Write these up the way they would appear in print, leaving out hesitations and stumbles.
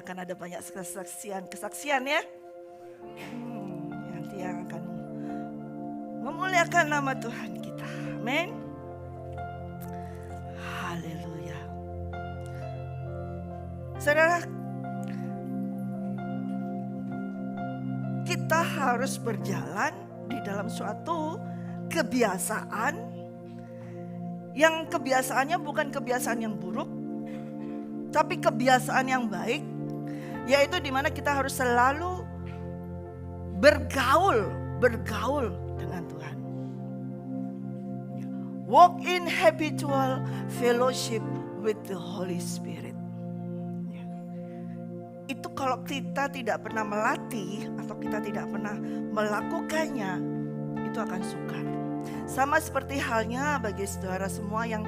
akan ada banyak kesaksian ya. Nanti yang akan memuliakan nama Tuhan kita. Amin. Haleluya. Saudara, kita harus berjalan di dalam suatu kebiasaan yang kebiasaannya bukan kebiasaan yang buruk, tapi kebiasaan yang baik, yaitu di mana kita harus selalu bergaul dengan Tuhan. Walk in habitual fellowship with the Holy Spirit. Itu kalau kita tidak pernah melatih atau kita tidak pernah melakukannya, itu akan sukar. Sama seperti halnya bagi saudara semua yang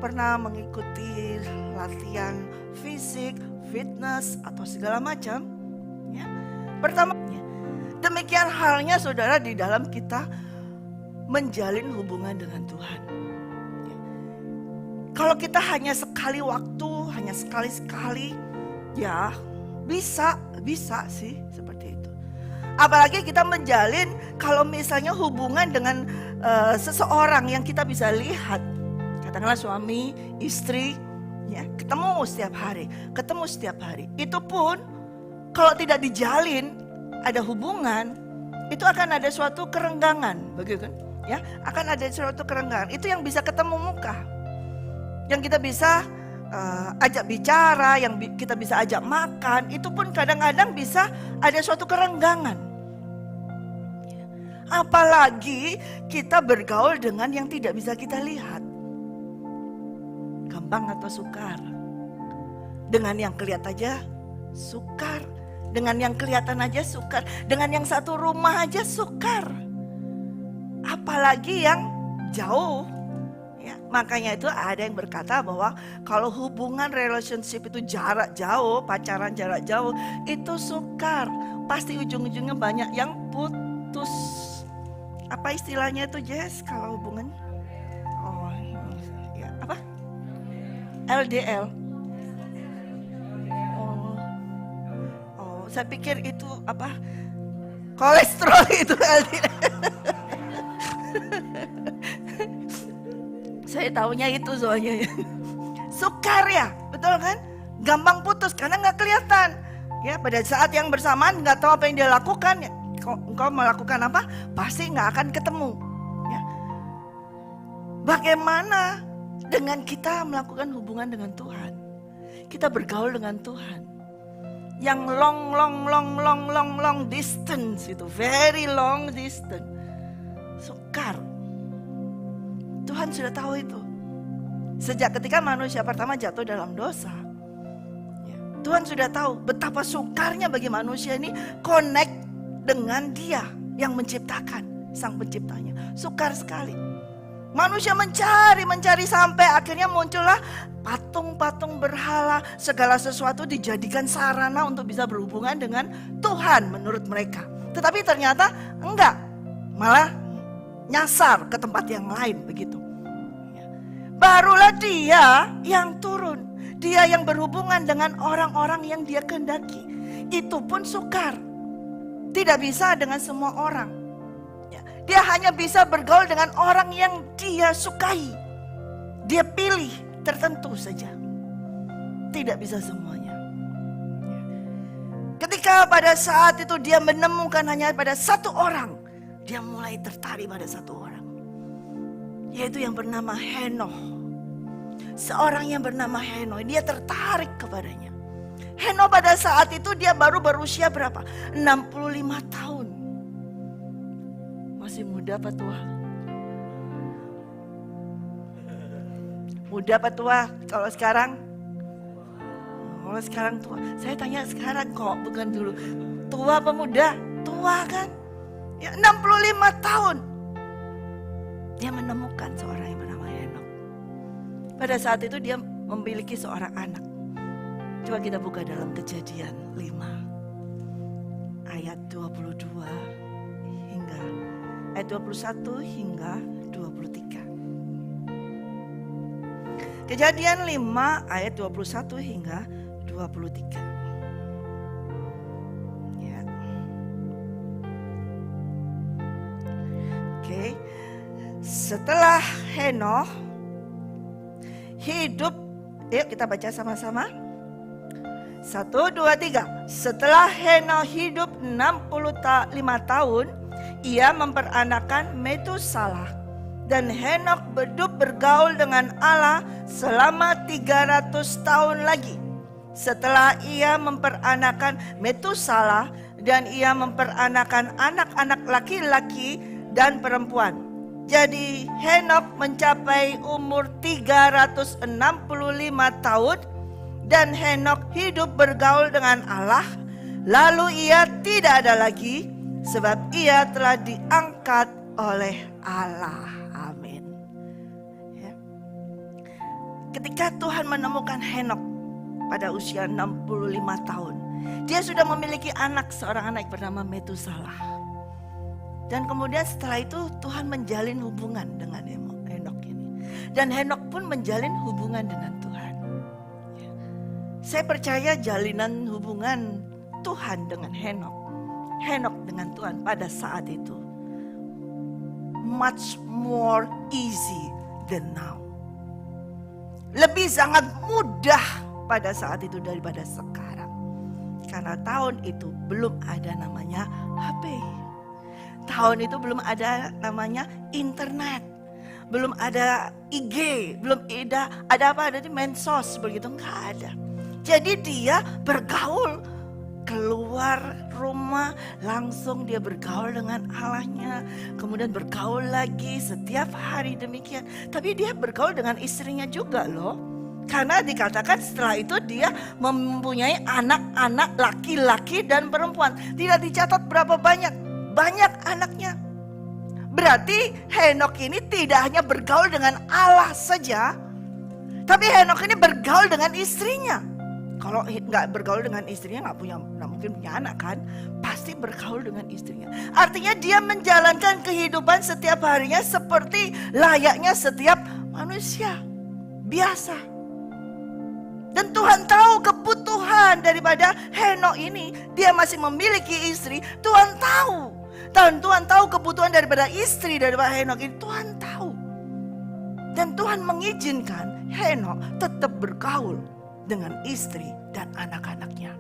pernah mengikuti latihan fisik, fitness atau segala macam. Ya. Pertama, demikian halnya saudara di dalam kita menjalin hubungan dengan Tuhan. Ya. Kalau kita hanya sekali waktu, hanya sekali-sekali, ya bisa sih seperti itu. Apalagi kita menjalin kalau misalnya hubungan dengan seseorang yang kita bisa lihat, katakanlah suami, istri, ya ketemu setiap hari. Itu pun kalau tidak dijalin, ada hubungan, itu akan ada suatu kerenggangan, begitu kan? Ya, akan ada suatu kerenggangan. Itu yang bisa ketemu muka, yang kita bisa ajak bicara, yang kita bisa ajak makan, itu pun kadang-kadang bisa ada suatu kerenggangan. Apalagi kita bergaul dengan yang tidak bisa kita lihat. Gampang atau sukar? Dengan yang kelihatan aja sukar, dengan yang kelihatan aja sukar, dengan yang satu rumah aja sukar. Apalagi yang jauh. Ya, makanya itu ada yang berkata bahwa kalau hubungan relationship itu jarak jauh, pacaran jarak jauh, itu sukar. Pasti ujung-ujungnya banyak yang putus. Apa istilahnya itu Jess kalau hubungan? Oh, ya apa? LDL. Oh, saya pikir itu apa? Kolesterol itu LDL. Saya taunya itu soalnya. Sukar ya, betul kan? Gampang putus karena nggak kelihatan. Ya, pada saat yang bersamaan nggak tahu apa yang dia lakukan. Ya, engkau melakukan apa? Pasti nggak akan ketemu. Ya. Bagaimana dengan kita melakukan hubungan dengan Tuhan? Kita bergaul dengan Tuhan. Yang long distance itu, very long distance. Sukar. Tuhan sudah tahu itu. Sejak ketika manusia pertama jatuh dalam dosa, ya, Tuhan sudah tahu betapa sukarnya bagi manusia ini connect dengan Dia yang menciptakan, Sang Penciptanya. Sukar sekali. Manusia mencari sampai akhirnya muncullah patung-patung berhala, segala sesuatu dijadikan sarana untuk bisa berhubungan dengan Tuhan menurut mereka. Tetapi ternyata enggak, malah nyasar ke tempat yang lain begitu. Barulah Dia yang turun, Dia yang berhubungan dengan orang-orang yang Dia kehendaki. Itu pun sukar. Tidak bisa dengan semua orang. Dia hanya bisa bergaul dengan orang yang Dia sukai. Dia pilih tertentu saja. Tidak bisa semuanya. Ketika pada saat itu Dia menemukan hanya pada satu orang, Dia mulai tertarik pada satu orang, yaitu yang bernama Henokh. Seorang yang bernama Henokh, dia tertarik kepadanya. Henokh pada saat itu dia baru berusia berapa? 65 tahun. Masih muda apa tua? Muda apa tua kalau sekarang? Oh sekarang tua. Saya tanya sekarang kok, bukan dulu. Tua apa muda? Tua kan? Ya, 65 tahun. Dia menemukan seorang yang bernama Henokh. Pada saat itu dia memiliki seorang anak. Coba kita buka dalam Kejadian 5 ayat 22 hingga ayat 21 hingga 23. Kejadian 5 ayat 21 hingga 23. setelah Henokh hidup, yuk kita baca sama-sama. 1, 2, 3. Setelah Henokh hidup 65 tahun, ia memperanakan Metusalah. Dan Henokh bergaul dengan Allah selama 300 tahun lagi. Setelah ia memperanakan Metusalah, dan ia memperanakan anak-anak laki-laki dan perempuan. Jadi Henokh mencapai umur 365 tahun. Dan Henokh hidup bergaul dengan Allah. Lalu ia tidak ada lagi, sebab ia telah diangkat oleh Allah. Amin. Ya. Ketika Tuhan menemukan Henokh pada usia 65 tahun, dia sudah memiliki seorang anak bernama Metusalah. Dan kemudian setelah itu Tuhan menjalin hubungan dengan Henokh ini. Dan Henokh pun menjalin hubungan dengan Tuhan. Saya percaya jalinan hubungan Tuhan dengan Henokh dengan Tuhan pada saat itu much more easy than now. Lebih sangat mudah pada saat itu daripada sekarang. Karena tahun itu belum ada namanya HP. Tahun itu belum ada namanya internet. Belum ada IG, belum ada apa, ada di medsos, begitu enggak ada. Jadi dia bergaul, keluar rumah langsung dia bergaul dengan Allahnya, kemudian bergaul lagi setiap hari demikian. Tapi dia bergaul dengan istrinya juga loh. Karena dikatakan setelah itu dia mempunyai anak-anak laki-laki dan perempuan. Tidak dicatat berapa banyak anaknya. Berarti Henokh ini tidak hanya bergaul dengan Allah saja, tapi Henokh ini bergaul dengan istrinya. Kalau nggak bergaul dengan istrinya nggak mungkin punya anak kan? Pasti bergaul dengan istrinya. Artinya dia menjalankan kehidupan setiap harinya seperti layaknya setiap manusia biasa. Dan Tuhan tahu kebutuhan daripada Henokh ini. Dia masih memiliki istri. Tuhan tahu. Dan Tuhan tahu kebutuhan daripada istri daripada Henokh ini. Tuhan tahu. Dan Tuhan mengizinkan Henokh tetap bergaul dengan istri dan anak-anaknya.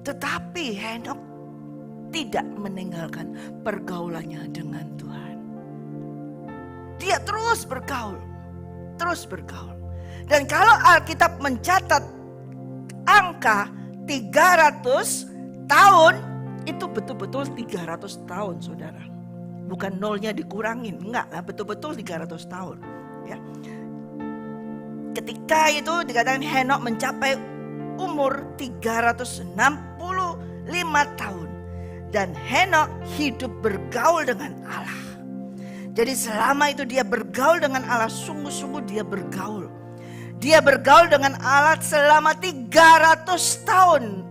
Tetapi Henokh tidak meninggalkan pergaulannya dengan Tuhan. Dia terus bergaul. Dan kalau Alkitab mencatat angka 300 tahun, itu betul-betul 300 tahun saudara. Bukan nolnya dikurangin, enggak lah, betul-betul 300 tahun. Ya. Ketika itu dikatakan Henokh mencapai umur 365 tahun. Dan Henokh hidup bergaul dengan Allah. Jadi selama itu dia bergaul dengan Allah, sungguh-sungguh dia bergaul. Dia bergaul dengan Allah selama 300 tahun.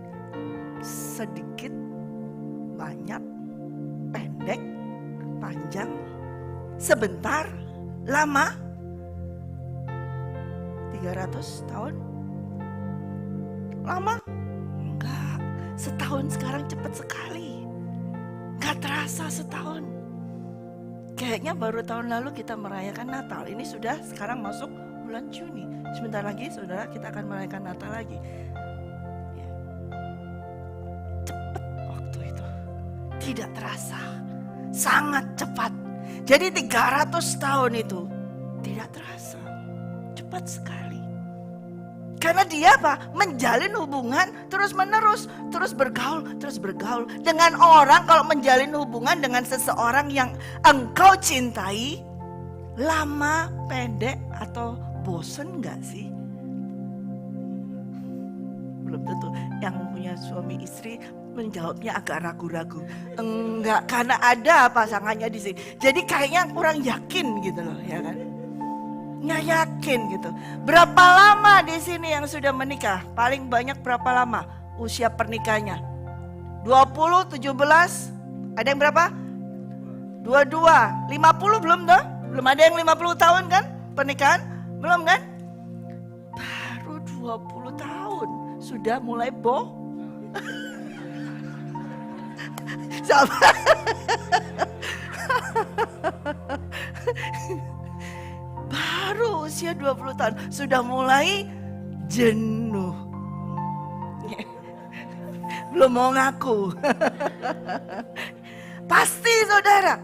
Sedikit, banyak, pendek, panjang, sebentar, lama. 300 tahun? Lama? Enggak. Setahun sekarang cepat sekali. Enggak terasa setahun. Kayaknya baru tahun lalu kita merayakan Natal. Ini sudah sekarang masuk bulan Juni. Sebentar lagi saudara kita akan merayakan Natal lagi. Ya. Cepat waktu itu. Tidak terasa. Sangat cepat. Jadi 300 tahun itu tidak terasa. Cepat sekali. Karena dia apa? Menjalin hubungan terus menerus. Terus bergaul. Dengan orang, kalau menjalin hubungan dengan seseorang yang engkau cintai, lama, pendek, atau bosen gak sih? Belum tentu. Yang punya suami istri menjawabnya agak ragu-ragu. Enggak, karena ada pasangannya di sini. Jadi kayaknya kurang yakin gitu loh, ya kan? Nggak yakin gitu. Berapa lama di sini yang sudah menikah? Paling banyak berapa lama usia pernikahannya? 20, 17, ada yang berapa? 22, 50 belum toh? Belum ada yang 50 tahun kan pernikahan? Belum kan? Baru 20 tahun sudah mulai sama. usia 20 tahun sudah mulai jenuh. Belum mau ngaku. Pasti saudara.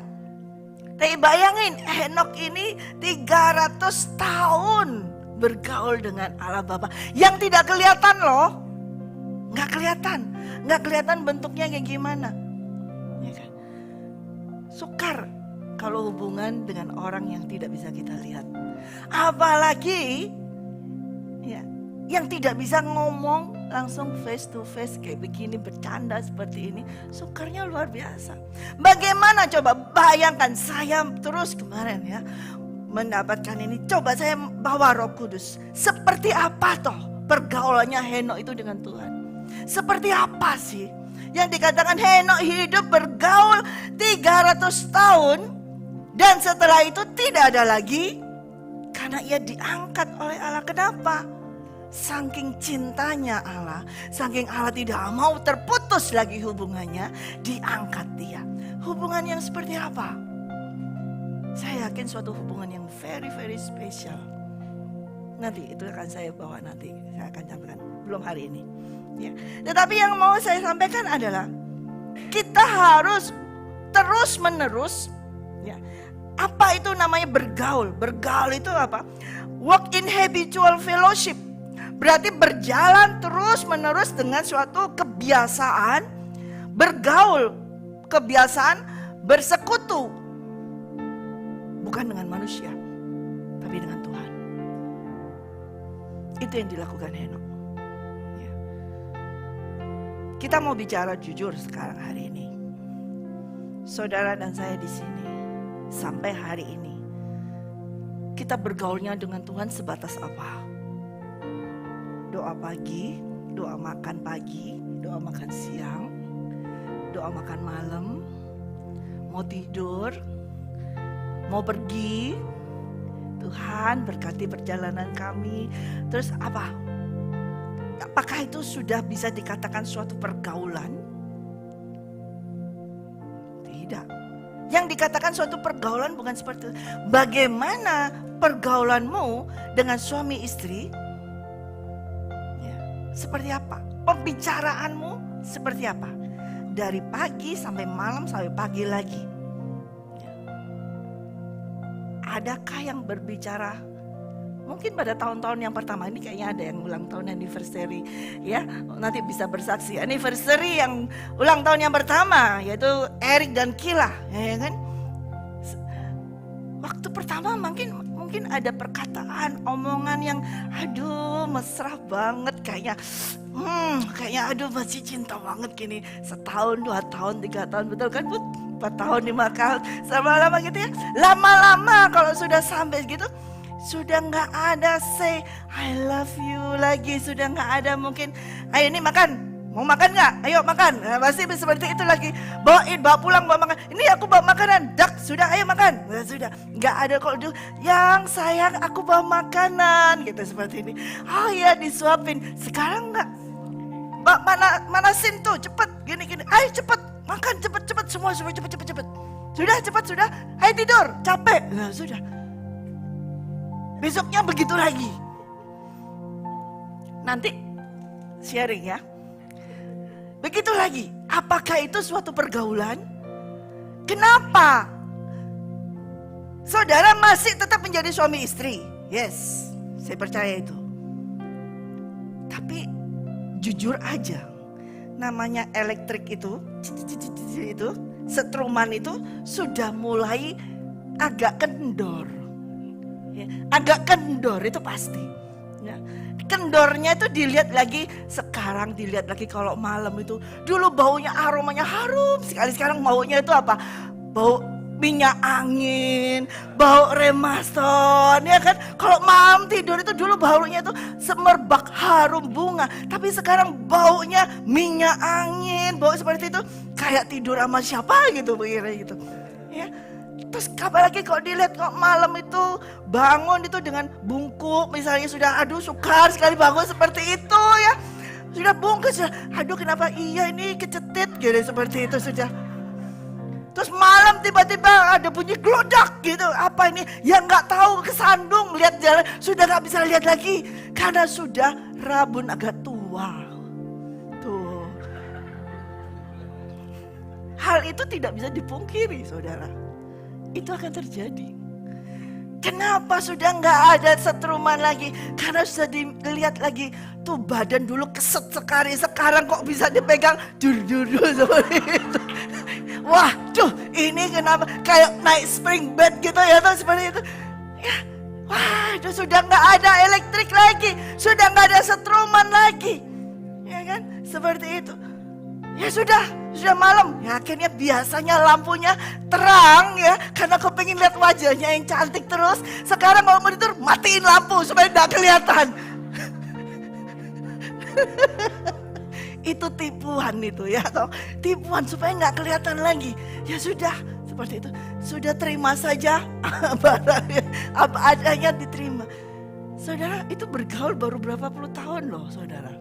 Tapi bayangin Henokh ini 300 tahun bergaul dengan Allah Bapa. Yang tidak kelihatan loh. Nggak kelihatan bentuknya kayak gimana. Ya kan? Sukar kalau hubungan dengan orang yang tidak bisa kita lihat. Apalagi ya, yang tidak bisa ngomong langsung face to face kayak begini, bercanda seperti ini, sukarnya luar biasa. Bagaimana coba bayangkan saya terus kemarin ya mendapatkan ini, coba saya bawa Roh Kudus. Seperti apa toh pergaulannya Henokh itu dengan Tuhan? Seperti apa sih yang dikatakan Henokh hidup bergaul 300 tahun dan setelah itu tidak ada lagi karena ia diangkat oleh Allah. Kenapa? Saking cintanya Allah, saking Allah tidak mau terputus lagi hubungannya, diangkat dia. Hubungan yang seperti apa? Saya yakin suatu hubungan yang very very special. Nanti itu akan saya bawa, nanti saya akan sampaikan, belum hari ini. Ya. Tetapi yang mau saya sampaikan adalah kita harus terus menerus. Ya. Apa itu namanya bergaul? Bergaul itu apa? Walk in habitual fellowship. Berarti berjalan terus menerus dengan suatu kebiasaan bergaul, kebiasaan bersekutu. Bukan dengan manusia, tapi dengan Tuhan. Itu yang dilakukan Henokh. Ya. Kita mau bicara jujur sekarang hari ini. Saudara dan saya di sini sampai hari ini kita bergaulnya dengan Tuhan sebatas apa? Doa pagi, doa makan pagi, doa makan siang, doa makan malam, mau tidur, mau pergi, Tuhan berkati perjalanan kami. Terus apa? Apakah itu sudah bisa dikatakan suatu pergaulan? Tidak. Yang dikatakan suatu pergaulan bukan seperti itu. Bagaimana pergaulanmu dengan suami istri? Seperti apa? Pembicaraanmu seperti apa? Dari pagi sampai malam sampai pagi lagi. Adakah yang berbicara? Mungkin pada tahun-tahun yang pertama ini kayaknya ada yang ulang tahun anniversary. Ya, nanti bisa bersaksi. Anniversary yang ulang tahun yang pertama yaitu Eric dan Kila, ya kan? Waktu pertama mungkin ada perkataan, omongan yang aduh mesra banget kayaknya. Kayaknya aduh masih cinta banget gini. Setahun, 2 tahun, 3 tahun, betul kan Bud? 4 tahun, 5 tahun, lama-lama gitu ya. Lama-lama kalau sudah sampai gitu, sudah gak ada say I love you lagi. Sudah gak ada mungkin, ayo ini makan. Mau makan gak? Ayo makan. Nah, pasti seperti itu lagi. Bawain, bawa pulang, bawa makan. Ini aku bawa makanan. Dak, sudah ayo makan. Nah, sudah. Gak ada kalau dulu, yang sayang aku bawa makanan. Gitu seperti ini. Oh iya disuapin. Sekarang gak. Manasin tuh, cepet. Gini. Ayo cepet. Makan cepet. Semua cepet. Sudah, cepet, sudah. Ayo tidur, capek. Nah, sudah. Besoknya begitu lagi. Nanti sharing ya. Begitu lagi, apakah itu suatu pergaulan? Kenapa? Saudara masih tetap menjadi suami istri. Yes, saya percaya itu. Tapi jujur aja, namanya elektrik itu, setruman itu sudah mulai agak kendor. Agak kendor itu pasti. Kendornya itu dilihat lagi, sekarang dilihat lagi kalau malam itu. Dulu baunya, aromanya harum sekali, sekarang baunya itu apa? Bau minyak angin, bau remason, ya kan? Kalau malam tidur itu dulu baunya itu semerbak harum bunga. Tapi sekarang baunya minyak angin, bau seperti itu. Kayak tidur sama siapa gitu, begini gitu. Ya. Terus apalagi kalau dilihat kok malam itu bangun itu dengan bungkuk, misalnya sudah aduh sukar sekali bangun seperti itu ya. Sudah bungkuk, sudah aduh kenapa iya ini kecetit gitu seperti itu sudah. Terus malam tiba-tiba ada bunyi gelodak gitu. Apa ini? Yang nggak tahu kesandung lihat jalan sudah nggak bisa lihat lagi karena sudah rabun agak tua. Tuh. Hal itu tidak bisa dipungkiri, saudara. Itu akan terjadi. Kenapa sudah nggak ada setruman lagi? Karena sudah dilihat lagi. Tuh badan dulu keset sekali, sekarang kok bisa dipegang dur seperti itu. Wah, tuh ini kenapa kayak naik spring bed gitu ya, tuh seperti itu. Ya, wah, itu sudah nggak ada elektrik lagi, sudah nggak ada setruman lagi, ya kan? Seperti itu. Ya sudah malam. Ya akhirnya biasanya lampunya terang ya, karena aku pengen lihat wajahnya yang cantik terus. Sekarang kalau mau tidur matiin lampu supaya nggak kelihatan. Itu tipuan itu ya, atau tipuan supaya nggak kelihatan lagi. Ya sudah seperti itu. Sudah terima saja apa adanya diterima. Saudara, itu bergaul baru berapa puluh tahun loh, saudara.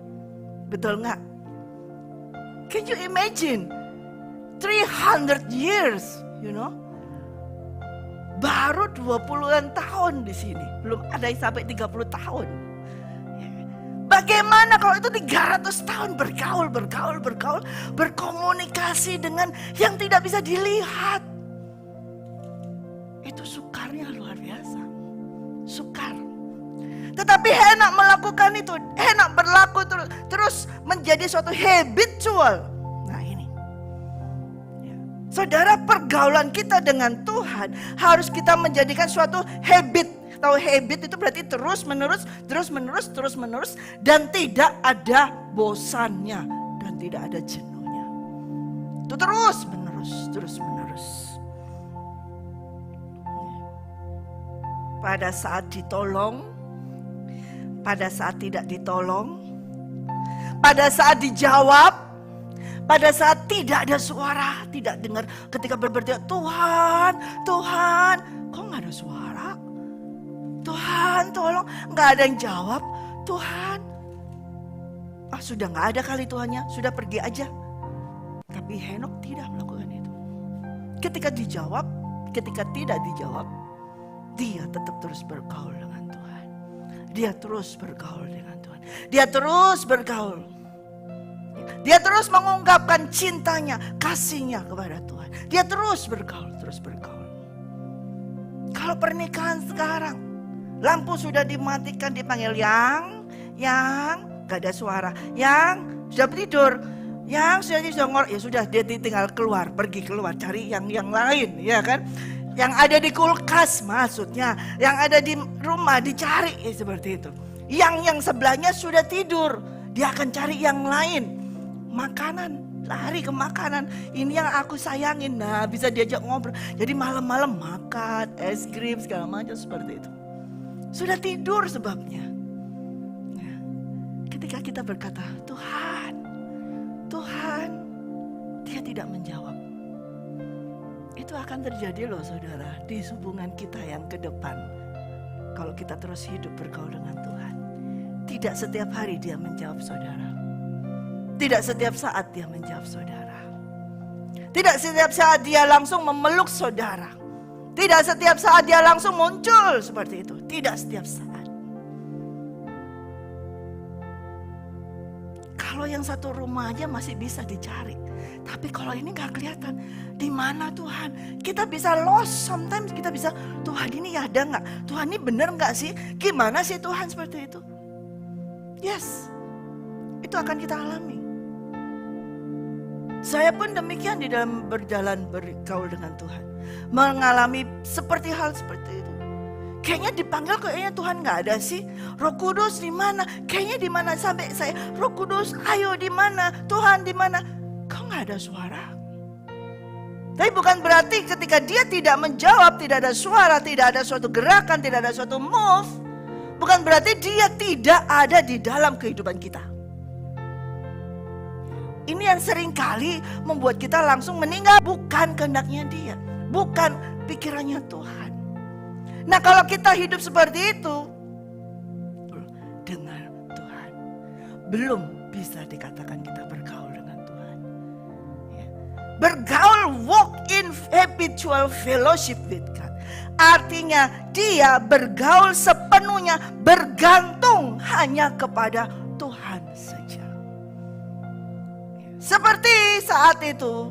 Betul nggak? Can you imagine 300 years, you know? Baru 20-an tahun di sini, belum ada yang sampai 30 tahun. Bagaimana kalau itu 300 tahun bergaul, berkomunikasi dengan yang tidak bisa dilihat. Itu sukarnya luar biasa. Sukar. Tetapi Henok melakukan itu, Henok berlaku terus menjadi suatu habitual. Nah ini. Ya. Saudara, pergaulan kita dengan Tuhan harus kita menjadikan suatu habit. Tahu habit itu berarti terus menerus dan tidak ada bosannya dan tidak ada jenuhnya. Itu terus menerus. Pada saat ditolong, pada saat tidak ditolong, pada saat dijawab, pada saat tidak ada suara, tidak dengar ketika berteriak Tuhan, kok nggak ada suara? Tuhan tolong, nggak ada yang jawab. Tuhan, sudah nggak ada kali Tuhannya, sudah pergi aja. Tapi Henok tidak melakukan itu. Ketika dijawab, ketika tidak dijawab, dia tetap terus bergaul dengan Tuhan. Dia terus bergaul dengan Tuhan. Dia terus bergaul. Dia terus mengungkapkan cintanya, kasihnya kepada Tuhan. Dia terus bergaul. Kalau pernikahan sekarang, lampu sudah dimatikan, dipanggil yang gak ada suara, yang sudah tidur, yang sudah ngor, ya sudah dia tinggal pergi keluar cari yang lain, ya kan? Yang ada di kulkas maksudnya, yang ada di rumah dicari, ya seperti itu. Yang sebelahnya sudah tidur, dia akan cari yang lain, makanan, lari ke makanan. Ini yang aku sayangin, nah bisa diajak ngobrol. Jadi malam-malam makan es krim segala macam seperti itu. Sudah tidur sebabnya. Ketika kita berkata, Tuhan, dia tidak menjawab. Itu akan terjadi loh saudara, di hubungan kita yang ke depan. Kalau kita terus hidup bergaul dengan Tuhan. Tidak setiap hari dia menjawab saudara. Tidak setiap saat dia menjawab saudara. Tidak setiap saat dia langsung memeluk saudara. Tidak setiap saat dia langsung muncul seperti itu. Tidak setiap saat. Kalau yang satu rumah aja masih bisa dicari. Tapi kalau ini gak kelihatan. Di mana Tuhan? Kita bisa lost sometimes. Kita bisa, Tuhan ini ada gak? Tuhan ini benar gak sih? Gimana sih Tuhan seperti itu? Yes. Itu akan kita alami. Saya pun demikian di dalam berjalan bergaul dengan Tuhan. Mengalami seperti hal seperti itu. Kayaknya dipanggil, kayaknya Tuhan nggak ada sih. Roh Kudus di mana? Kayaknya di mana sampai saya, Roh Kudus, ayo di mana? Tuhan di mana? Kok nggak ada suara? Tapi bukan berarti ketika dia tidak menjawab, tidak ada suara, tidak ada suatu gerakan, tidak ada suatu move, bukan berarti dia tidak ada di dalam kehidupan kita. Ini yang seringkali membuat kita langsung meninggal. Bukan kehendaknya dia, bukan pikirannya Tuhan. Nah kalau kita hidup seperti itu, dengan Tuhan, belum bisa dikatakan kita bergaul dengan Tuhan. Bergaul, walk in habitual fellowship with God. Artinya dia bergaul sepenuhnya, bergantung hanya kepada Tuhan saja. Seperti saat itu,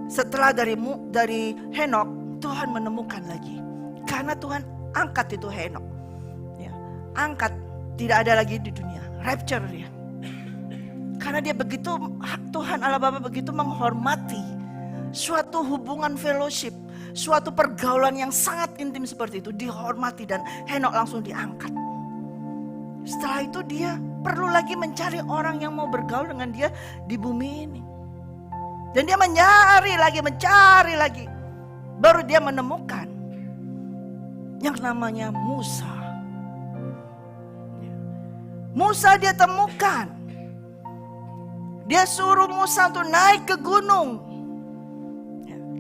setelah dari Henok, Tuhan menemukan lagi. Karena Tuhan angkat itu Henok, angkat, tidak ada lagi di dunia, rapture dia. Karena dia begitu, Tuhan Allah Bapa begitu menghormati suatu hubungan fellowship, suatu pergaulan yang sangat intim seperti itu dihormati, dan Henok langsung diangkat. Setelah itu dia perlu lagi mencari orang yang mau bergaul dengan dia di bumi ini. Dan dia mencari lagi. Baru dia menemukan yang namanya Musa. Musa dia temukan. Dia suruh Musa untuk naik ke gunung.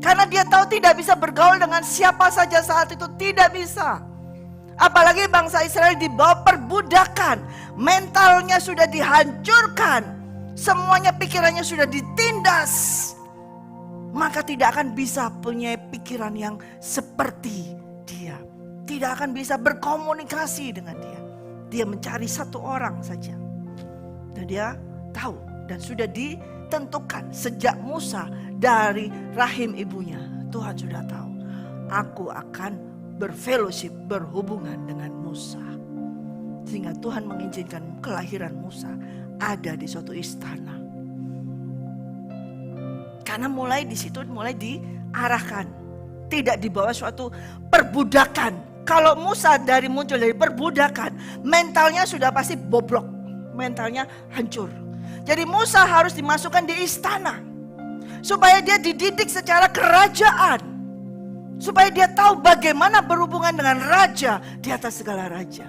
Karena dia tahu tidak bisa bergaul dengan siapa saja saat itu, tidak bisa. Apalagi bangsa Israel dibawa perbudakan, mentalnya sudah dihancurkan, semuanya pikirannya sudah ditindas. Maka tidak akan bisa punya pikiran yang seperti dia. Tidak akan bisa berkomunikasi dengan dia. Dia mencari satu orang saja. Dan dia tahu dan sudah ditentukan sejak Musa dari rahim ibunya. Tuhan sudah tahu, aku akan berfellowship, berhubungan dengan Musa. Sehingga Tuhan mengizinkan kelahiran Musa ada di suatu istana. Karena mulai di situ mulai diarahkan, tidak dibawa suatu perbudakan. Kalau Musa muncul dari perbudakan, mentalnya sudah pasti bobrok, mentalnya hancur. Jadi Musa harus dimasukkan di istana supaya dia dididik secara kerajaan, supaya dia tahu bagaimana berhubungan dengan raja di atas segala raja.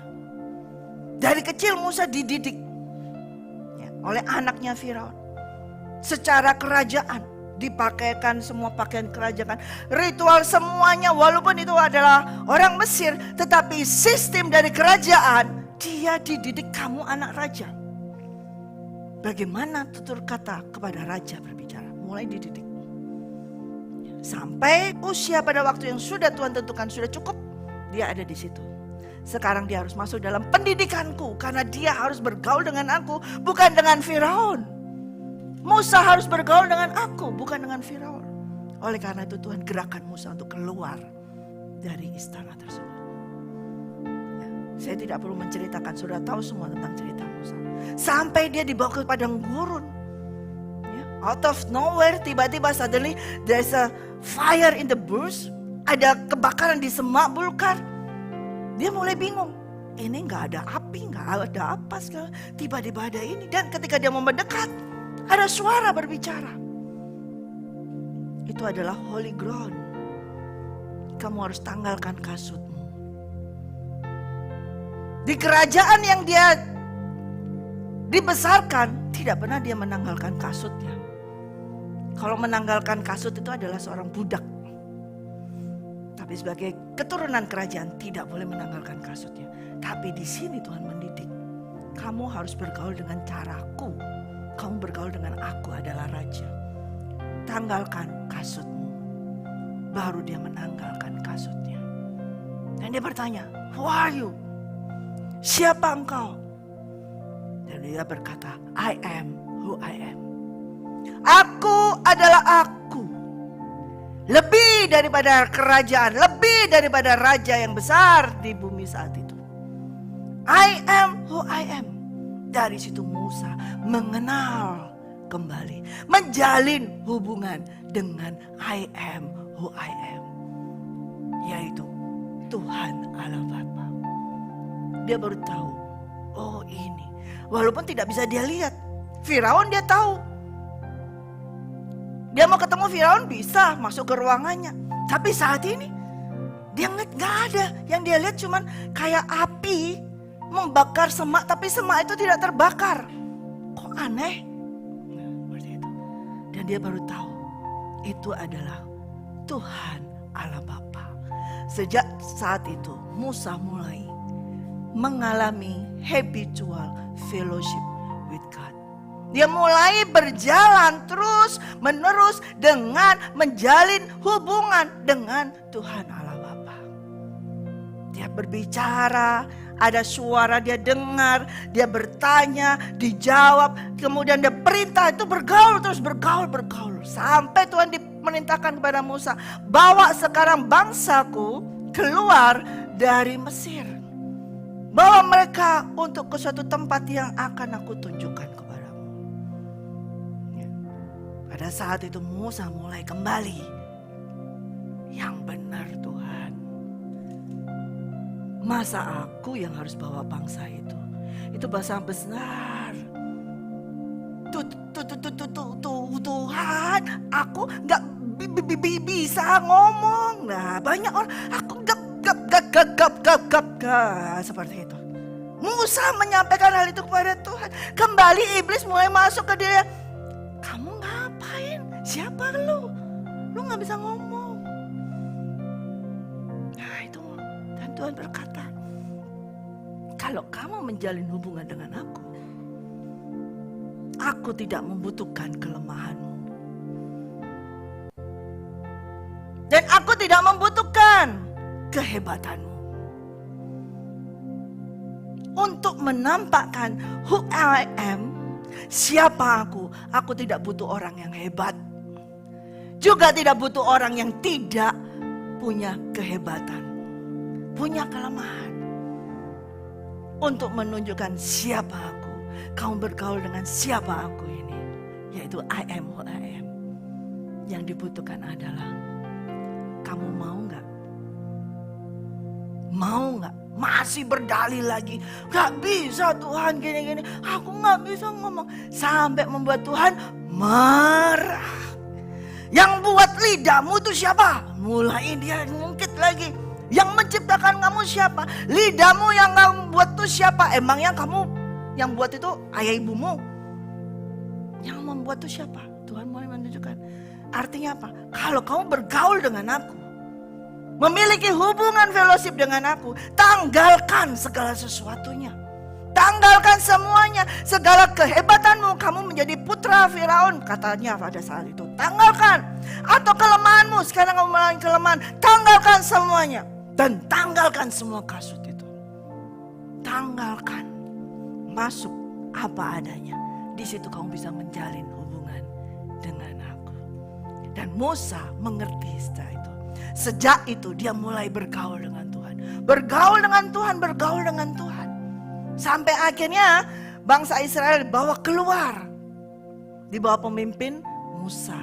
Dari kecil Musa dididik oleh anaknya Firaun secara kerajaan. Dipakaikan semua pakaian kerajaan, ritual semuanya, walaupun itu adalah orang Mesir, tetapi sistem dari kerajaan, dia dididik, kamu anak raja. Bagaimana tutur kata kepada raja berbicara, mulai dididik. Sampai usia pada waktu yang sudah Tuhan tentukan sudah cukup, dia ada di situ. Sekarang dia harus masuk dalam pendidikanku, karena dia harus bergaul dengan aku, bukan dengan Firaun. Musa harus bergaul dengan aku, bukan dengan Firaun. Oleh karena itu Tuhan gerakan Musa untuk keluar dari istana tersebut. Saya tidak perlu menceritakan, sudah tahu semua tentang cerita Musa. Sampai dia dibawa ke padang gurun. Out of nowhere, tiba-tiba suddenly there's a fire in the bush. Ada kebakaran di semak belukar. Dia mulai bingung. Ini gak ada api, gak ada apa segala. Tiba-tiba ada ini. Dan ketika dia mau mendekat, ada suara berbicara. Itu adalah holy ground. Kamu harus tanggalkan kasutmu. Di kerajaan yang dia dibesarkan, tidak pernah dia menanggalkan kasutnya. Kalau menanggalkan kasut itu adalah seorang budak. Tapi sebagai keturunan kerajaan tidak boleh menanggalkan kasutnya. Tapi di sini Tuhan mendidik. Kamu harus bergaul dengan caraku. Kamu bergaul dengan aku adalah raja. Tanggalkan kasutmu. Baru dia menanggalkan kasutnya. Dan dia bertanya, who are you? Siapa engkau? Dan dia berkata, I am who I am. Aku adalah aku. Lebih daripada kerajaan, lebih daripada raja yang besar di bumi saat itu. I am who I am. Dari situ Musa mengenal kembali, menjalin hubungan dengan I am who I am, yaitu Tuhan Allah Bapa. Dia baru tahu, oh ini. Walaupun tidak bisa dia lihat, Firaun dia tahu. Dia mau ketemu Firaun bisa masuk ke ruangannya, tapi saat ini dia nggak ada. Yang dia lihat cuman kayak api membakar semak, tapi semak itu tidak terbakar. Kok aneh? Seperti itu. Dan dia baru tahu itu adalah Tuhan Allah Bapa. Sejak saat itu Musa mulai mengalami habitual fellowship with God. Dia mulai berjalan terus menerus dengan menjalin hubungan dengan Tuhan Allah Bapa. Dia berbicara, ada suara dia dengar, dia bertanya, dijawab, kemudian dia perintah, itu bergaul terus, bergaul. Sampai Tuhan diperintahkan kepada Musa, bawa sekarang bangsaku keluar dari Mesir. Bawa mereka untuk ke suatu tempat yang akan aku tunjukkan kepadamu. Pada saat itu Musa mulai kembali. Yang benar Tuhan. Masa aku yang harus bawa bangsa itu? Itu bahasa besar. Tuhan, aku gak bisa ngomong. Nah, banyak orang, aku gap seperti itu. Musa menyampaikan hal itu kepada Tuhan. Kembali iblis mulai masuk ke dia. Kamu ngapain? Siapa lu? Lu gak bisa ngomong. Nah itu, dan Tuhan berkata, kalau kamu menjalin hubungan dengan aku tidak membutuhkan kelemahanmu. Dan aku tidak membutuhkan kehebatanmu. Untuk menampakkan who I am, siapa aku tidak butuh orang yang hebat. Juga tidak butuh orang yang tidak punya kehebatan, punya kelemahan. Untuk menunjukkan siapa aku, kamu bergaul dengan siapa aku ini, yaitu I am who I am. Yang dibutuhkan adalah, kamu mau gak? Mau gak? Masih berdalih lagi, gak bisa Tuhan gini-gini, aku gak bisa ngomong. Sampai membuat Tuhan marah. Yang buat lidahmu itu siapa? Mulai dia ngungkit lagi. Yang menciptakan kamu siapa? Lidahmu yang kamu buat itu siapa? Emangnya kamu yang buat itu ayah ibumu? Yang membuat itu siapa? Tuhan mulai menunjukkan. Artinya apa? Kalau kamu bergaul dengan aku, memiliki hubungan fellowship dengan aku, tanggalkan segala sesuatunya. Tanggalkan semuanya, segala kehebatanmu, kamu menjadi putra Firaun, katanya pada saat itu. Tanggalkan, atau kelemahanmu, sekarang kamu mengalami kelemahan, tanggalkan semuanya. Dan tanggalkan semua kasut itu. Tanggalkan, masuk apa adanya. Di situ kamu bisa menjalin hubungan dengan aku. Dan Musa mengerti setelah itu. Sejak itu dia mulai bergaul dengan Tuhan. Bergaul dengan Tuhan, bergaul dengan Tuhan. Sampai akhirnya bangsa Israel dibawa keluar. Di bawah pemimpin Musa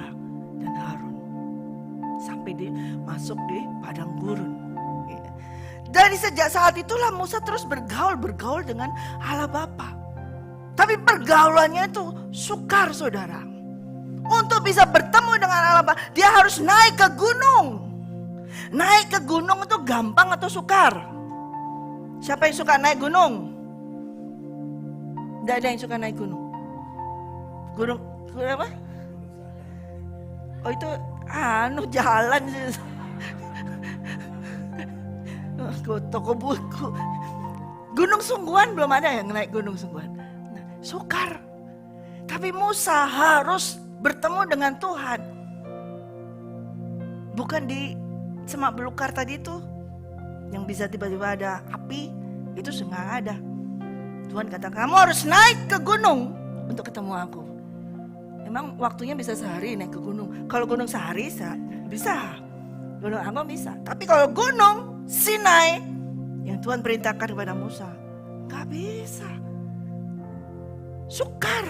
dan Harun. Sampai masuk di padang gurun. Dari sejak saat itulah Musa terus bergaul dengan Allah Bapa. Tapi pergaulannya itu sukar saudara. Untuk bisa bertemu dengan Allah Bapa, dia harus naik ke gunung. Naik ke gunung itu gampang atau sukar? Siapa yang suka naik gunung? Tidak ada yang suka naik gunung. Gunung apa? Oh itu jalan. Toko buku. Gunung Sungguhan belum ada yang naik Gunung Sungguhan. Nah, sukar. Tapi Musa harus bertemu dengan Tuhan. Bukan di semak belukar tadi itu, yang bisa tiba-tiba ada api, itu nggak ada. Tuhan kata kamu harus naik ke gunung untuk ketemu aku. Emang waktunya bisa sehari naik ke gunung. Kalau gunung sehari bisa, gunung Agung bisa. Tapi kalau gunung Sinai yang Tuhan perintahkan kepada Musa, nggak bisa. Sukar.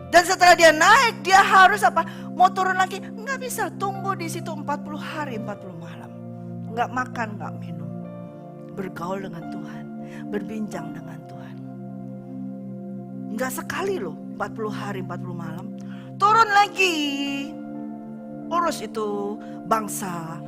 Dan setelah dia naik, dia harus apa? Mau turun lagi? Nggak bisa, tunggu di situ 40 hari, 40 malam. Nggak makan, nggak minum. Bergaul dengan Tuhan, berbincang dengan Tuhan. Nggak sekali loh, 40 hari, 40 malam. Turun lagi, urus itu bangsa.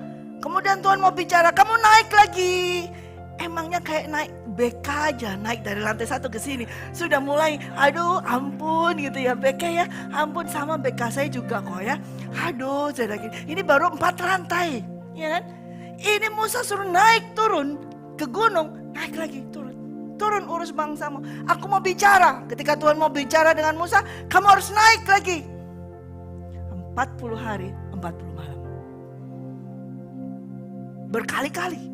Kemudian Tuhan mau bicara, kamu naik lagi. Emangnya kayak naik BK aja, naik dari lantai 1 ke sini. Sudah mulai, aduh ampun gitu ya BK ya. Ampun sama BK saya juga kok ya. Aduh saudara, ini baru 4 lantai. Ya kan? Ini Musa suruh naik turun ke gunung, naik lagi turun. turun urus bangsamu. Aku mau bicara. Ketika Tuhan mau bicara dengan Musa, kamu harus naik lagi. 40 hari, 40 malam. Berkali-kali.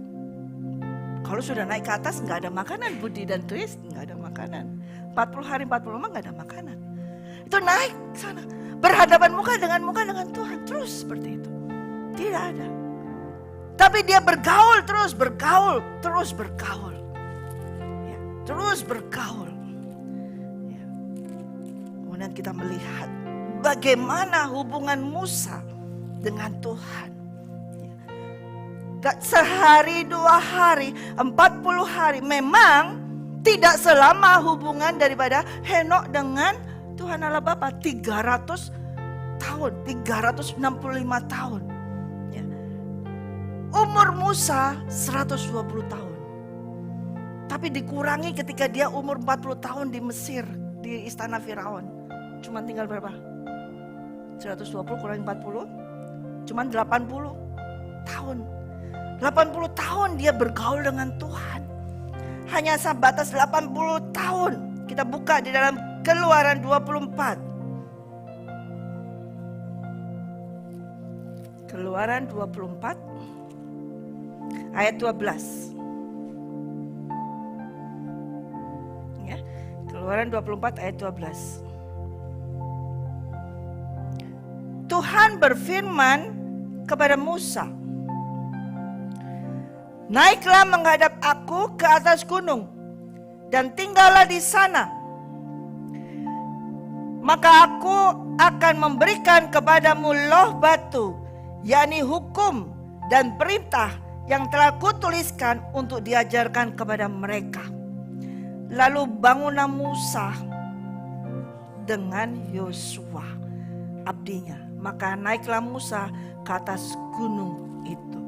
Kalau sudah naik ke atas nggak ada makanan, Budi dan Twist, nggak ada makanan. 40 hari, 40 malam nggak ada makanan. Itu naik sana. Berhadapan muka dengan Tuhan. Terus seperti itu. Tidak ada. Tapi dia bergaul terus, bergaul. Ya, terus bergaul. Ya. Kemudian kita melihat bagaimana hubungan Musa dengan Tuhan. Ya. Gak sehari, 2 hari, 40 hari. Memang tidak selama hubungan daripada Henokh dengan Tuhan Allah Bapa. 300 tahun, 365 tahun. Umur Musa 120 tahun. Tapi dikurangi ketika dia umur 40 tahun di Mesir, di istana Firaun. Cuman tinggal berapa? 120 kurangi 40, cuman 80 tahun. 80 tahun dia bergaul dengan Tuhan. Hanya sebatas 80 tahun. Kita buka di dalam Keluaran 24. Keluaran 24 ayat 12. Ya, Keluaran 24 ayat 12. Tuhan berfirman kepada Musa, naiklah menghadap aku ke atas gunung dan tinggallah di sana. Maka aku akan memberikan kepadamu loh batu, yakni hukum dan perintah yang telah kutuliskan untuk diajarkan kepada mereka. Lalu bangunlah Musa dengan Yosua abdinya. Maka naiklah Musa ke atas gunung itu.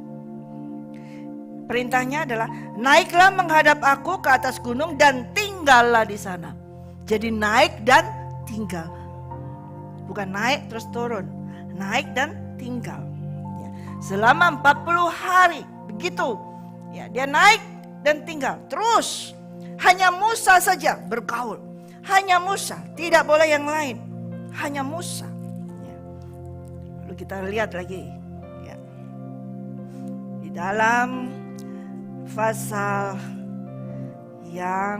Perintahnya adalah naiklah menghadap aku ke atas gunung dan tinggallah di sana. Jadi naik dan tinggal. Bukan naik terus turun. Naik dan tinggal. Ya. Selama 40 hari. Begitu. Ya, dia naik dan tinggal. Terus. Hanya Musa saja bergaul. Hanya Musa. Tidak boleh yang lain. Hanya Musa. Ya. Lalu kita lihat lagi. Ya. Di dalam pasal yang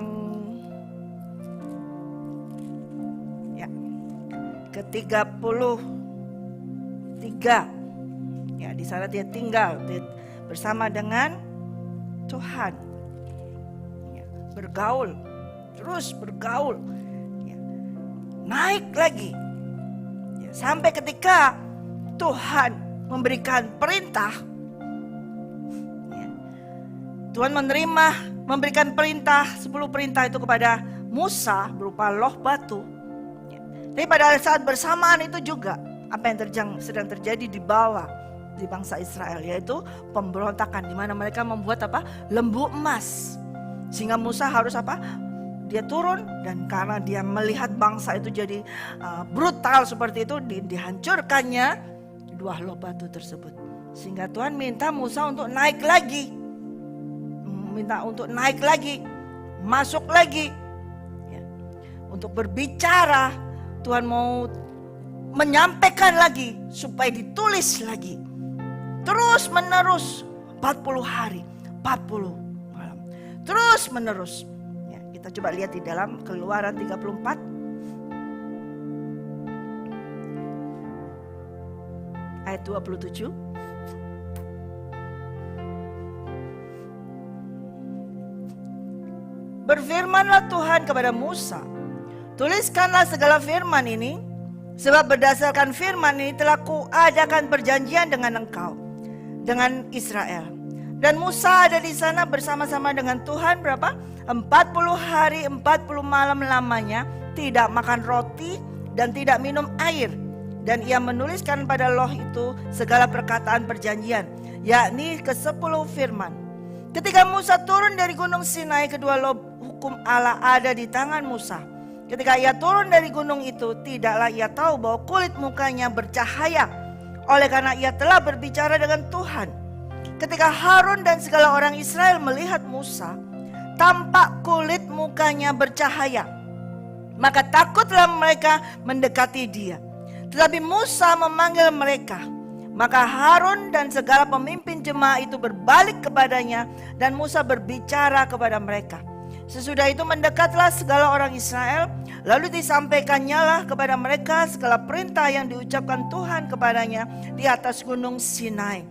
ke-33. Ya, di sana dia tinggal bersama dengan Tuhan. Ya, bergaul, terus bergaul. Ya, naik lagi. Ya, sampai ketika Tuhan memberikan perintah. Ya, Tuhan memberikan perintah, 10 perintah itu kepada Musa berupa loh batu. Tapi pada saat bersamaan itu juga apa yang sedang terjadi di bawah di bangsa Israel, yaitu pemberontakan di mana mereka membuat apa? Lembu emas. Sehingga Musa harus apa? Dia turun, dan karena dia melihat bangsa itu jadi brutal seperti itu, dihancurkannya 2 loh batu tersebut. Sehingga Tuhan minta Musa untuk naik lagi. Masuk lagi. Ya. Untuk berbicara. Tuhan mau menyampaikan lagi supaya ditulis lagi. Terus menerus 40 hari, 40 malam. Terus menerus. Ya, kita coba lihat di dalam Keluaran 34 ayat 27. Berfirmanlah Tuhan kepada Musa, tuliskanlah segala firman ini, sebab berdasarkan firman ini telah kuadakan perjanjian dengan engkau, dengan Israel. Dan Musa ada di sana bersama-sama dengan Tuhan berapa? 40 hari 40 malam lamanya, tidak makan roti dan tidak minum air. Dan ia menuliskan pada loh itu segala perkataan perjanjian, yakni ke-10 firman. Ketika Musa turun dari gunung Sinai, kedua loh hukum Allah ada di tangan Musa. Ketika ia turun dari gunung itu, tidaklah ia tahu bahwa kulit mukanya bercahaya, oleh karena ia telah berbicara dengan Tuhan. Ketika Harun dan segala orang Israel melihat Musa, tampak kulit mukanya bercahaya. Maka takutlah mereka mendekati dia. Tetapi Musa memanggil mereka. Maka Harun dan segala pemimpin jemaah itu berbalik kepadanya, dan Musa berbicara kepada mereka. Sesudah itu mendekatlah segala orang Israel, lalu disampaikannya lah kepada mereka segala perintah yang diucapkan Tuhan kepadanya di atas gunung Sinai.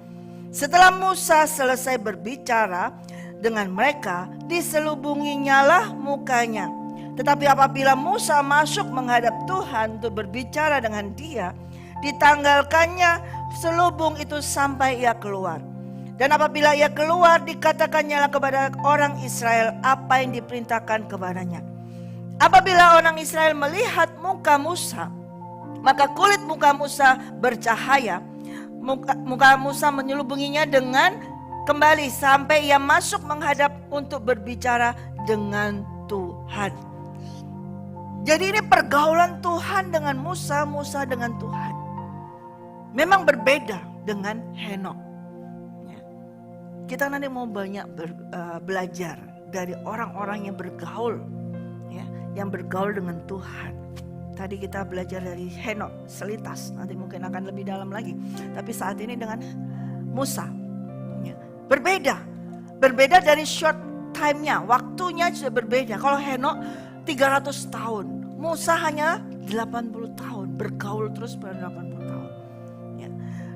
Setelah Musa selesai berbicara dengan mereka, diselubunginya lah mukanya. Tetapi apabila Musa masuk menghadap Tuhan untuk berbicara dengan dia, ditanggalkannya selubung itu sampai ia keluar. Dan apabila ia keluar, dikatakannya kepada orang Israel apa yang diperintahkan kepadanya. Apabila orang Israel melihat muka Musa, maka kulit muka Musa bercahaya. Muka Musa menyelubunginya dengan kembali sampai ia masuk menghadap untuk berbicara dengan Tuhan. Jadi ini pergaulan Tuhan dengan Musa, Musa dengan Tuhan. Memang berbeda dengan Henok. Kita nanti mau banyak belajar dari orang-orang yang bergaul, ya, yang bergaul dengan Tuhan. Tadi kita belajar dari Henok, selintas, nanti mungkin akan lebih dalam lagi. Tapi saat ini dengan Musa, ya, berbeda dari short time-nya, waktunya sudah berbeda. Kalau Henok 300 tahun, Musa hanya 80 tahun, bergaul terus ber 80 tahun. Ya.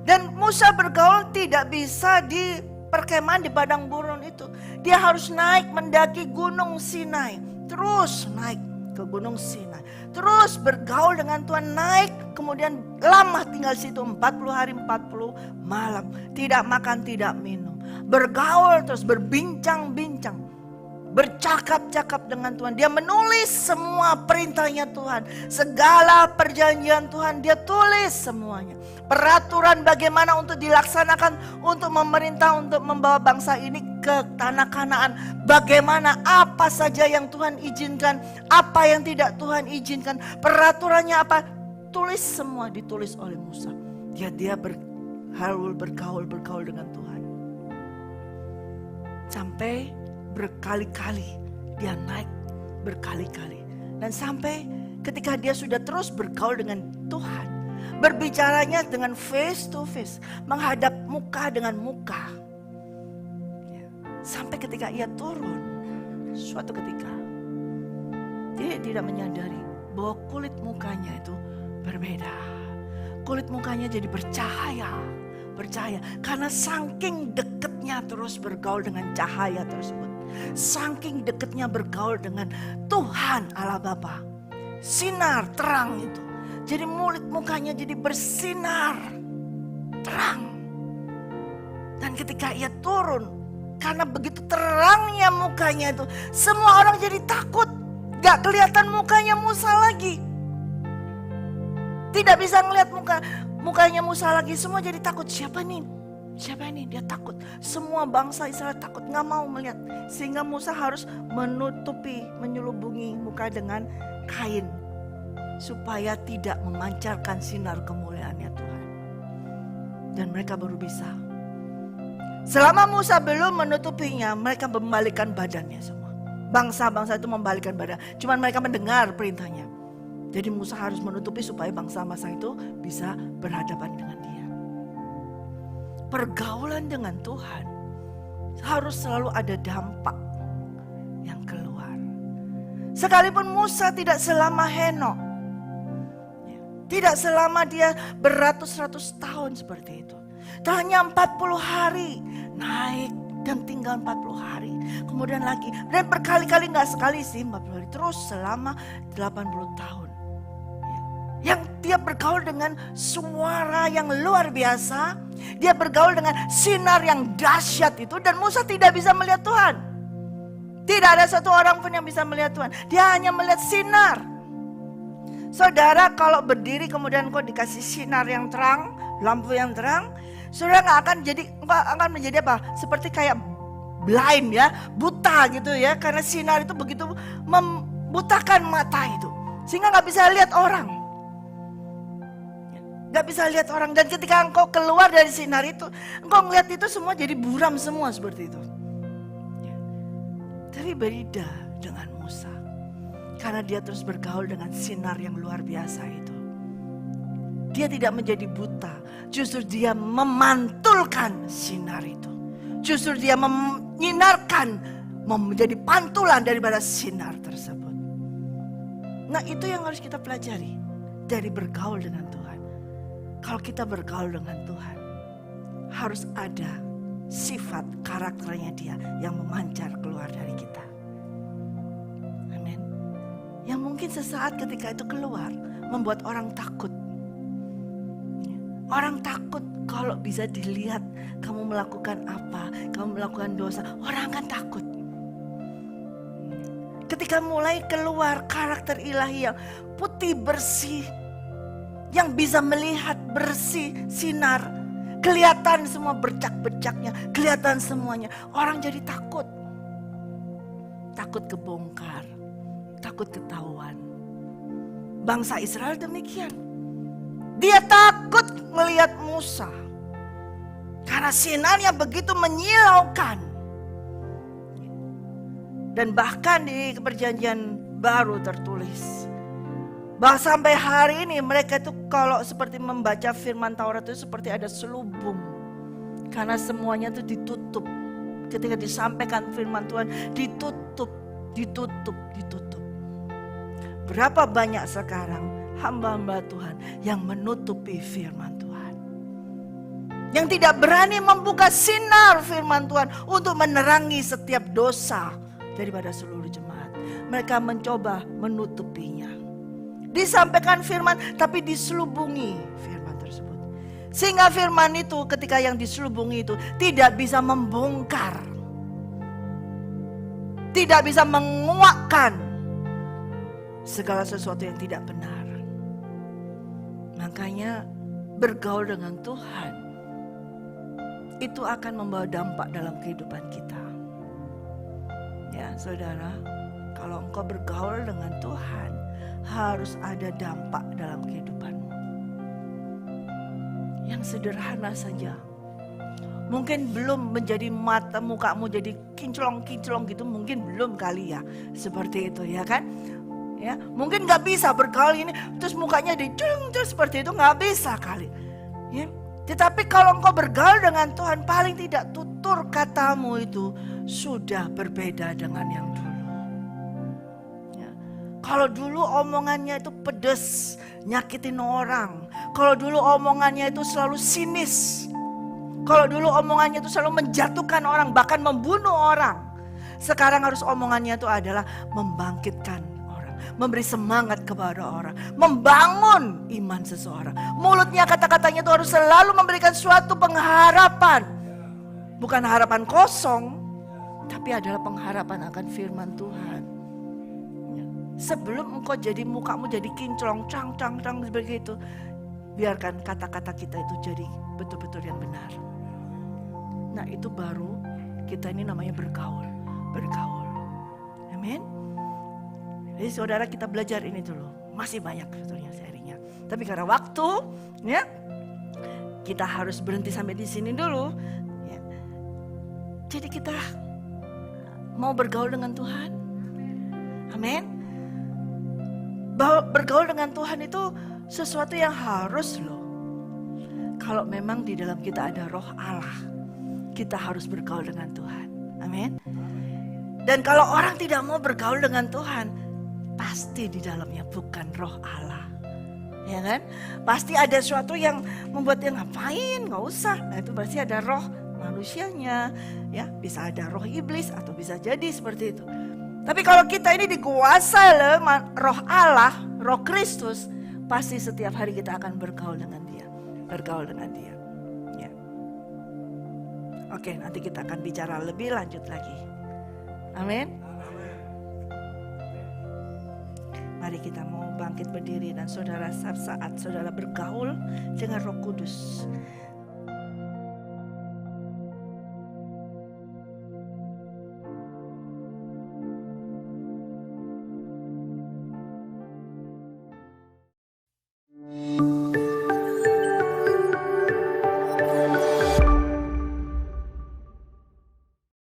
Dan Musa bergaul tidak bisa di perkemahan di padang gurun itu. Dia harus naik mendaki gunung Sinai. Terus naik ke gunung Sinai. Terus bergaul dengan Tuhan, naik. Kemudian lama tinggal situ 40 hari 40 malam. Tidak makan, tidak minum. Bergaul terus, berbincang-bincang. Bercakap-cakap dengan Tuhan. Dia menulis semua perintahnya Tuhan. Segala perjanjian Tuhan dia tulis semuanya. Peraturan bagaimana untuk dilaksanakan, untuk memerintah, untuk membawa bangsa ini ke tanah Kanaan. Bagaimana, apa saja yang Tuhan izinkan, apa yang tidak Tuhan izinkan. Peraturannya apa, tulis semua, ditulis oleh Musa. Dia bergaul dengan Tuhan. Sampai berkali-kali dia naik, berkali-kali. Dan sampai ketika dia sudah terus bergaul dengan Tuhan, berbicaranya dengan face to face, menghadap muka dengan muka. Sampai ketika ia turun, suatu ketika dia tidak menyadari bahwa kulit mukanya itu berbeda. Kulit mukanya jadi bercahaya karena saking dekatnya terus bergaul dengan cahaya tersebut. Saking dekatnya bergaul dengan Tuhan Allah Bapa. Sinar terang itu. Jadi mukanya jadi bersinar terang. Dan ketika ia turun, karena begitu terangnya mukanya itu, semua orang jadi takut. Gak kelihatan mukanya Musa lagi. Tidak bisa ngelihat mukanya Musa lagi. Semua jadi takut. Siapa nih? Siapa ini? Dia takut. Semua bangsa Israel takut, gak mau melihat. Sehingga Musa harus menyelubungi muka dengan kain. Supaya tidak memancarkan sinar kemuliaannya Tuhan. Dan mereka baru bisa. Selama Musa belum menutupinya, mereka membalikkan badannya semua. Bangsa-bangsa itu membalikkan badan. Cuman mereka mendengar perintahnya. Jadi Musa harus menutupi supaya bangsa-bangsa itu bisa berhadapan dengan dia. Pergaulan dengan Tuhan harus selalu ada dampak yang keluar. Sekalipun Musa tidak selama Henok, tidak selama dia beratus-ratus tahun seperti itu. Hanya 40 hari naik dan tinggal 40 hari. Kemudian lagi, dan berkali-kali, gak sekali sih 40 hari. Terus selama 80 tahun. Yang dia bergaul dengan suara yang luar biasa. Dia bergaul dengan sinar yang dahsyat itu. Dan Musa tidak bisa melihat Tuhan. Tidak ada satu orang pun yang bisa melihat Tuhan. Dia hanya melihat sinar. Saudara kalau berdiri kemudian kau dikasih sinar yang terang, lampu yang terang, saudara gak akan menjadi apa? Seperti kayak blind ya, buta gitu ya. Karena sinar itu begitu membutakan mata itu. Sehingga gak bisa lihat orang. Gak bisa lihat orang. Dan ketika engkau keluar dari sinar itu, engkau ngeliat itu semua jadi buram semua seperti itu. Tapi beda dengan Musa. Karena dia terus bergaul dengan sinar yang luar biasa itu. Dia tidak menjadi buta. Justru dia memantulkan sinar itu. Justru dia menyinarkan, menjadi pantulan daripada sinar tersebut. Nah, itu yang harus kita pelajari dari bergaul dengan Tuhan. Kalau kita bergaul dengan Tuhan, harus ada sifat karakternya dia yang memancar keluar dari kita. Amin. Yang mungkin sesaat ketika itu keluar membuat orang takut. Orang takut kalau bisa dilihat kamu melakukan apa, kamu melakukan dosa, orang akan takut. Ketika mulai keluar karakter ilahi yang putih bersih, yang bisa melihat bersih, sinar, kelihatan semua bercak-bercaknya, kelihatan semuanya. Orang jadi takut. Takut kebongkar, takut ketahuan. Bangsa Israel demikian. Dia takut melihat Musa. Karena sinarnya begitu menyilaukan. Dan bahkan di perjanjian baru tertulis. Bahwa sampai hari ini mereka itu kalau seperti membaca firman Taurat itu seperti ada selubung. Karena semuanya itu ditutup. Ketika disampaikan firman Tuhan ditutup. Berapa banyak sekarang hamba-hamba Tuhan yang menutupi firman Tuhan. Yang tidak berani membuka sinar firman Tuhan untuk menerangi setiap dosa daripada seluruh jemaat. Mereka mencoba menutupinya. Disampaikan firman tapi diselubungi firman tersebut. Sehingga firman itu ketika yang diselubungi itu tidak bisa membongkar. Tidak bisa menguakkan segala sesuatu yang tidak benar. Makanya bergaul dengan Tuhan itu akan membawa dampak dalam kehidupan kita. Ya saudara, kalau engkau bergaul dengan Tuhan harus ada dampak dalam kehidupanmu. Yang sederhana saja. Mungkin belum menjadi mukamu jadi kinclong-kinclong gitu, mungkin belum kali ya. Seperti itu ya kan? Ya, mungkin nggak bisa bergaul ini terus mukanya dicung terus seperti itu, nggak bisa kali. Ya. Tetapi kalau engkau bergaul dengan Tuhan, paling tidak tutur katamu itu sudah berbeda dengan yang dulu. Ya. Kalau dulu omongannya itu pedes, nyakitin orang. Kalau dulu omongannya itu selalu sinis. Kalau dulu omongannya itu selalu menjatuhkan orang, bahkan membunuh orang. Sekarang harus omongannya itu adalah membangkitkan orang, memberi semangat kepada orang, membangun iman seseorang. Mulutnya, kata-katanya itu harus selalu memberikan suatu pengharapan. Bukan harapan kosong, tapi adalah pengharapan akan firman Tuhan. Sebelum engkau jadi mukamu jadi kinclong, cang begitu, biarkan kata-kata kita itu jadi betul-betul yang benar. Nah itu baru kita ini namanya bergaul. Amin. Jadi saudara, kita belajar ini dulu. Masih banyak sebetulnya serinya. Tapi karena waktu, ya, kita harus berhenti sampai di sini dulu. Ya. Jadi kita mau bergaul dengan Tuhan. Amin. Bergaul dengan Tuhan itu sesuatu yang harus loh. Kalau memang di dalam kita ada roh Allah, kita harus bergaul dengan Tuhan. Amin. Dan kalau orang tidak mau bergaul dengan Tuhan, pasti di dalamnya bukan roh Allah. Ya kan? Pasti ada sesuatu yang membuat dia ngapain, gak usah. Nah itu pasti ada roh manusianya. Ya, bisa ada roh iblis atau bisa jadi seperti itu. Tapi kalau kita ini dikuasai oleh roh Allah, roh Kristus, pasti setiap hari kita akan bergaul dengan dia. Bergaul dengan dia. Ya. Oke, nanti kita akan bicara lebih lanjut lagi. Amin. Mari kita mau bangkit berdiri dan saudara, saat saudara bergaul dengan Roh Kudus,